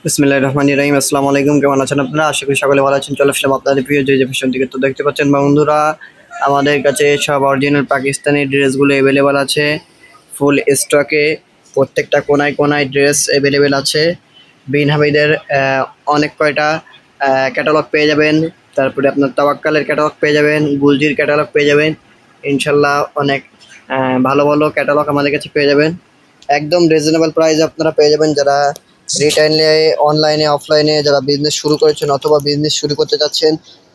বিসমিল্লাহির রহমানির রহিম। আসসালামু আলাইকুম, কেমন আছেন আপনারা? আশা করি সকলে ভালো আছেন। চলে আসলাম আপনাদের প্রিয় যে ফ্যাশন থেকে। তো দেখতে পাচ্ছেন বন্ধুরা, আমাদের কাছে সব অরিজিনাল পাকিস্তানি ড্রেসগুলো অ্যাভেলেবেল আছে ফুল স্টকে। প্রত্যেকটা কোনায় কোনায় ড্রেস অ্যাভেলেবেল আছে। বিন হামিদের অনেক কয়টা ক্যাটালগ পেয়ে যাবেন। তারপরে আপনার তাওয়াক্কালের ক্যাটালগ পেয়ে যাবেন, গুলজির ক্যাটালগ পেয়ে যাবেন। ইনশাল্লাহ অনেক ভালো ভালো ক্যাটালগ আমাদের কাছে পেয়ে যাবেন। একদম রিজনেবল প্রাইসে আপনারা পেয়ে যাবেন। যারা রিটেইলে, অনলাইনে, অফলাইনে যারা বিজনেস শুরু করেছেন অথবা বিজনেস শুরু করতে চাচ্ছেন,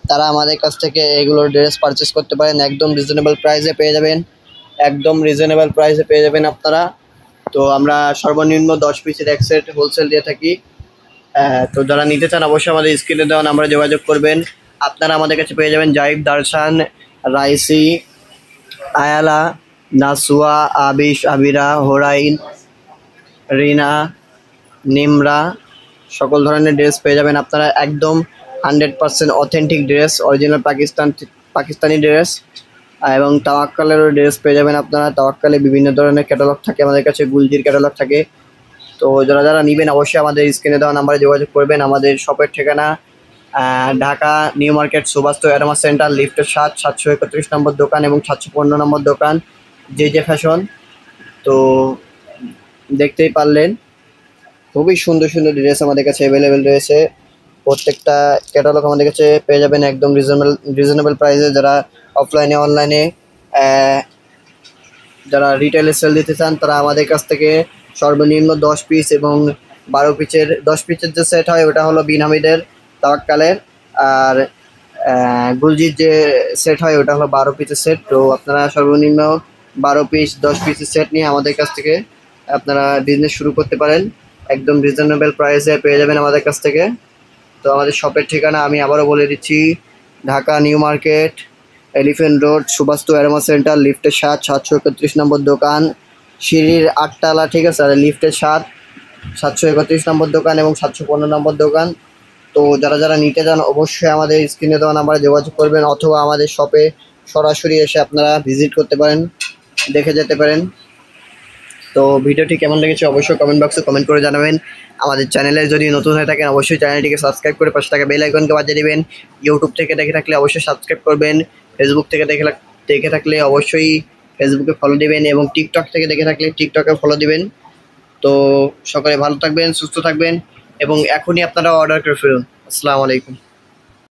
তারা আমাদের কাছ থেকে এগুলোর ড্রেস পারচেস করতে পারেন। একদম রিজনেবল প্রাইসে পেয়ে যাবেন। একদম রিজনেবল প্রাইসে পেয়ে যাবেন আপনারা। তো আমরা সর্বনিম্ন 10 পিসের এক সেট হোলসেল দিয়ে থাকি। তো যারা নিতে চান অবশ্যই আমাদের স্ক্রিনে দেওয়া নাম্বারে যোগাযোগ করবেন। আপনারা আমাদের কাছে পেয়ে যাবেন জাইব, দারসান, রাইসি, আয়ালা, নাসুয়া, আবিশ, আবিরা, হোরাইন, রিনা, নিমরা, সকল ধরনের ড্রেস পেয়ে যাবেন আপনারা। একদম 100% authentic dress, original Pakistani dress. এবং তাওয়াক্কালেরও ড্রেস পেয়ে যাবেন আপনারা। তাওয়াক্কালে বিভিন্ন ধরনের ক্যাটালগ থাকে আমাদের কাছে, গুলজির ক্যাটালগ থাকে। তো যারা যারা নেবেন অবশ্যই আমাদের স্ক্রিনে দেওয়া নাম্বারে যোগাযোগ করবেন। আমাদের শপের ঠিকানা Dhaka new market, Suvastu aroma centre, লিফটের 731 নম্বর দোকান এবং 715 নম্বর দোকান, যে ফ্যাশন। তো দেখতেই পারলেন খুবই সুন্দর সুন্দর ড্রেস আমাদের কাছে অ্যাভেলেবেল রয়েছে। প্রত্যেকটা ক্যাটালগ আমাদের কাছে পেয়ে যাবেন একদম রিজনেবল প্রাইসে। যারা অফলাইনে, অনলাইনে, যারা রিটেলে সেল দিতে চান, তারা আমাদের কাছ থেকে সর্বনিম্ন 10 পিস এবং 10 পিসের যে সেট হয় ওটা হলো বিন হামিদের, তাওয়াক্কালের। আর গুলজির যে সেট হয় ওটা হলো 12 পিসের সেট। তো আপনারা সর্বনিম্ন 12 পিস 10 পিসের সেট নিয়ে আমাদের কাছ থেকে আপনারা বিজনেস শুরু করতে পারেন। একদম রিজনেবল প্রাইসে পেয়ে যাবেন আমাদের কাছ থেকে। তো আমাদের শপের ঠিকানা আমি আবারও বলে দিচ্ছি, Dhaka new market, elephant road, Suvastu aroma centre, লিফটের 731 নম্বর দোকান, সিঁড়ির 8 তলা, ঠিক আছে। আর লিফটের 731 নম্বর দোকান এবং 715 নম্বর দোকান। তো যারা যারা নিতে চান অবশ্যই আমাদের স্ক্রিনে দেওয়া নাম্বারে যোগাযোগ করবেন অথবা আমাদের শপে সরাসরি এসে আপনারা ভিজিট করতে পারেন, দেখে যেতে পারেন। তো ভিডিওটি কেমন লেগেছে অবশ্যই কমেন্ট বক্সে কমেন্ট করে জানাবেন। আমাদের চ্যানেলে যদি নতুন হয়ে থাকেন অবশ্যই চ্যানেলটিকে সাবস্ক্রাইব করে পাশে থাকা বেল আইকনকে বাজিয়ে দিবেন। ইউটিউব থেকে দেখে থাকলে অবশ্যই সাবস্ক্রাইব করবেন। ফেসবুক থেকে দেখে থাকলে অবশ্যই ফেসবুকে ফলো দিবেন এবং টিকটক থেকে দেখে থাকলে টিকটকে ফলো দিবেন। তো সকলে ভালো থাকবেন, সুস্থ থাকবেন এবং এখনই আপনারা অর্ডার করে ফেলুন। আসসালামু আলাইকুম।